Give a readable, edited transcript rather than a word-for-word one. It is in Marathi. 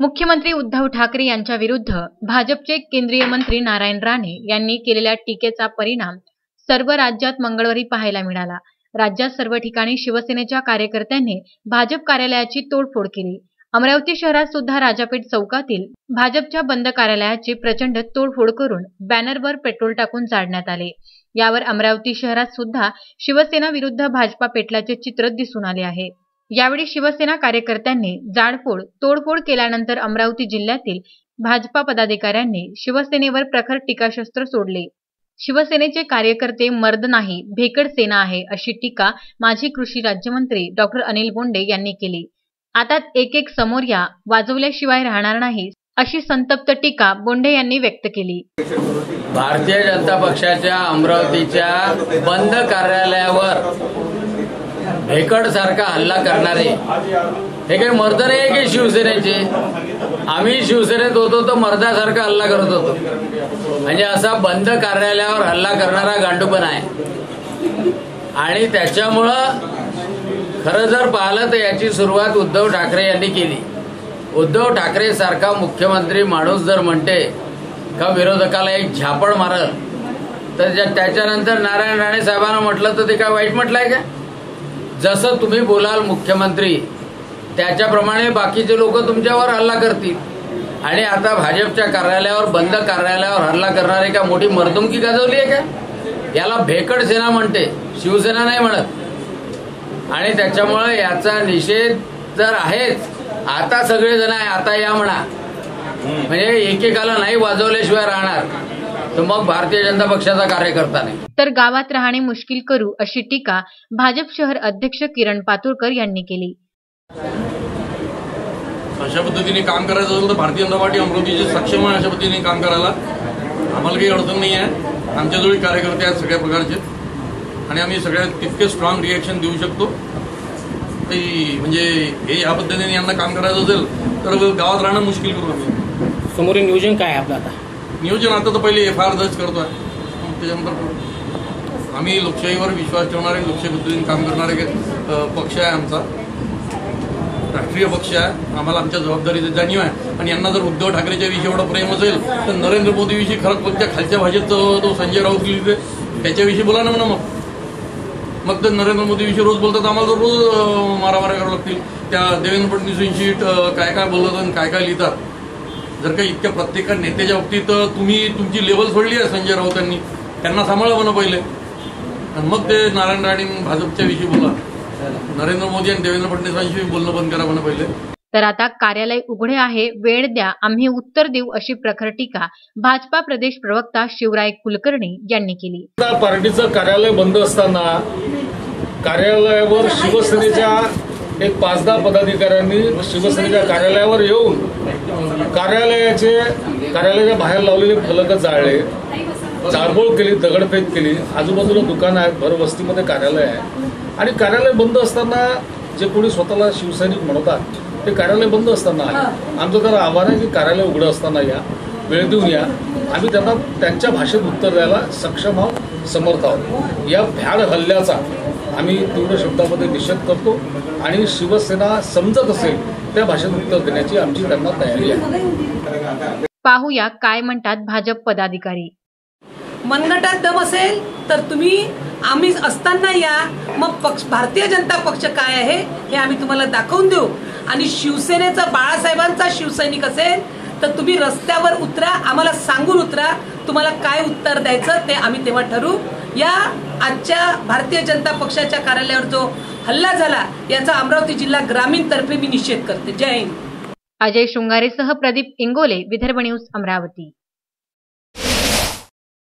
मुख्यमंत्री उद्धव ठाकरे यांच्या विरुद्ध भाजपचे केंद्रीय मंत्री नारायण राणे यांनी केलेल्या टीकेचा परिणाम सर्व राज्यात मंगळवारी पाहायला मिळाला। राज्यात सर्व ठिकाणी शिवसेनेच्या कार्यकर्त्यांनी भाजप कार्यालयाची तोडफोड केली। अमरावती शहरात सुद्धा राजापेठ चौकातील भाजपच्या बंद कार्यालयाची प्रचंड तोडफोड करून बॅनरवर पेट्रोल टाकून जाळण्यात आले। यावर अमरावती शहरात सुद्धा शिवसेना विरुद्ध भाजपा पेटल्याचे चित्र दिसून आले आहे। यावेळी शिवसेना कार्यकर्त्यांनी जाळपोळ तोडफोड केल्यानंतर अमरावती जिल्ह्यातील भाजपा पदाधिकाऱ्यांनी शिवसेनेवर प्रखर टीकाशस्त्र सोडले। शिवसेनेचे कार्यकर्ते मर्द नाही, भेकड सेना आहे, अशी टीका माजी कृषी राज्यमंत्री डॉक्टर अनिल बोंडे यांनी केली। आता एक एक समोर या, वाजवल्याशिवाय राहणार नाही, अशी संतप्त टीका बोंडे यांनी व्यक्त केली। भारतीय जनता पक्षाच्या अमरावतीच्या बंद कार्यालयावर भेकड सारखा हल्ला करणारे हे काही मर्द नाही की शिवसेनेचे। आम्ही शिवसेनेत होतो तर मर्दासारखा हल्ला करत होतो, म्हणजे असा बंद कार्यालयावर हल्ला करणारा गांडूपण आहे। आणि त्याच्यामुळं खरं जर पाहिलं तर याची सुरुवात उद्धव ठाकरे यांनी केली। उद्धव ठाकरे सारखा मुख्यमंत्री माणूस जर म्हणते का विरोधकाला एक झापड मारल, तर त्याच्यानंतर नारायण राणे साहेबांना म्हटलं तर ते काय वाईट म्हटलंय का? जसं तुम्ही बोलाल मुख्यमंत्री त्याच्याप्रमाणे बाकीचे लोक तुमच्यावर हल्ला करतील। आणि आता भाजपच्या कार्यालयावर बंद कार्यालयावर हल्ला करणारे का मोठी मर्दुमकी गाजवली आहे का? याला भेकड सेना म्हणते, शिवसेना नाही म्हणत। आणि त्याच्यामुळे याचा निषेध तर आहेच। आता सगळेजण आहे, आता या म्हणा, म्हणजे एकेकाला नाही वाजवल्याशिवाय राहणार तर मग भारतीय जनता पक्षाचा कार्यकर्ता नाही। तर गावात राहणे मुश्किल करू, अशी टीका भाजप शहर अध्यक्ष किरण पातुरकर यांनी केली। अशा पद्धतीने काम करायचं असेल तर भारतीय जनता पार्टी अमरावतीचे सक्षम आहे, अशा पद्धतीने काम करायला आम्हाला काही अडचण नाही आहे। आमच्याजवळ कार्यकर्ते आहेत सगळ्या प्रकारचे आणि आम्ही सगळ्यात तितके स्ट्रॉंग रिएक्शन देऊ शकतो। म्हणजे हे या पद्धतीने यांना काम करायचं असेल तर गावात राहणं मुश्किल करू आम्ही। समोर नियोजन काय आहे आपलं? आता नियोजन आता तर पहिले FIR दर्ज करतोय, त्याच्यानंतर आम्ही लोकशाहीवर विश्वास ठेवणारे, लोकशाही पद्धतीने काम करणारे पक्ष आहे आमचा, राष्ट्रीय पक्ष आहे। आम्हाला आमच्या जबाबदारीची जाणीव आहे। आणि यांना जर उद्धव ठाकरेच्या विषयी एवढं प्रेम असेल तर नरेंद्र मोदीविषयी खरंच कोणत्या खालच्या भाषेत तो संजय राऊत लिहिते त्याच्याविषयी बोला ना म्हणा। मग तर नरेंद्र मोदीविषयी रोज बोलतात, आम्हाला तर रोज मारामाऱ्या करावं लागतील। त्या देवेंद्र फडणवीसांशी काय काय बोलतात आणि काय काय लिहितात। जर का इतक्या प्रत्येक नेत्याच्या बाबतीत तुम्ही तुमची लेवल सोडली आहे संजय राऊतांनी, त्यांना सांभाळा म्हणा पहिले, आणि मग ते नारायण राणे भाजपच्या विषयी बोला। नरेंद्र मोदी आणि देवेंद्र फडणवीसांशी बोलणं बंद करा म्हणा पहिले। तर आता कार्यालय उघडे आहे, वेळ द्या, आम्ही उत्तर देऊ, अशी प्रखर टीका भाजपा प्रदेश प्रवक्ता शिवराय कुलकर्णी यांनी केली। पार्टीचं कार्यालय बंद असताना कार्यालयावर शिवसेनेच्या एक 5-10 पदाधिकाऱ्यांनी शिवसेनेच्या कार्यालयावर येऊन कार्यालयाच्या बाहेर लावलेले फलक जाळले, जाळपोळ केली, दगडफेक केली। आजूबाजूला दुकानं आहेत, भर वस्तीमध्ये कार्यालय आहे आणि कार्यालय बंद असताना जे कोणी स्वतःला शिवसैनिक म्हणतात ते कार्यालय बंद असताना आहे। आमचं तर आव्हान आहे की कार्यालय उघडं असताना या, वेळ देऊन या, आम्ही त्यांना त्यांच्या भाषेत उत्तर द्यायला सक्षम आहोत, समर्थ आहोत। या भ्याड हल्ल्याचा आम्ही तीव्र शब्दामध्ये निषेध करतो आणि शिवसेना समजत असेल त्या भाषेत उत्तर देण्याची आमची त्यांना तयारी आहे। पाहूया काय म्हणतात भाजप पदाधिकारी। मनगटात दम असेल तर तुम्ही आम्ही असताना या, मग भारतीय जनता पक्ष काय आहे हे आम्ही तुम्हाला दाखवून देऊ। आणि शिवसेनेचा बाळासाहेबांचा शिवसैनिक असेल तर तुम्ही रस्त्यावर उतरा, आम्हाला सांगून उतरा, तुम्हाला काय उत्तर द्यायचं ते आम्ही तेव्हा ठरवू। या आजच्या भारतीय जनता पक्षाच्या कार्यालयावर जो हल्ला झाला याचा अमरावती जिल्हा ग्रामीण तर्फे मी निषेध करते। जय हिंद। अजय शृंगारेसह प्रदीप इंगोले, विदर्भ न्यूज, अमरावती।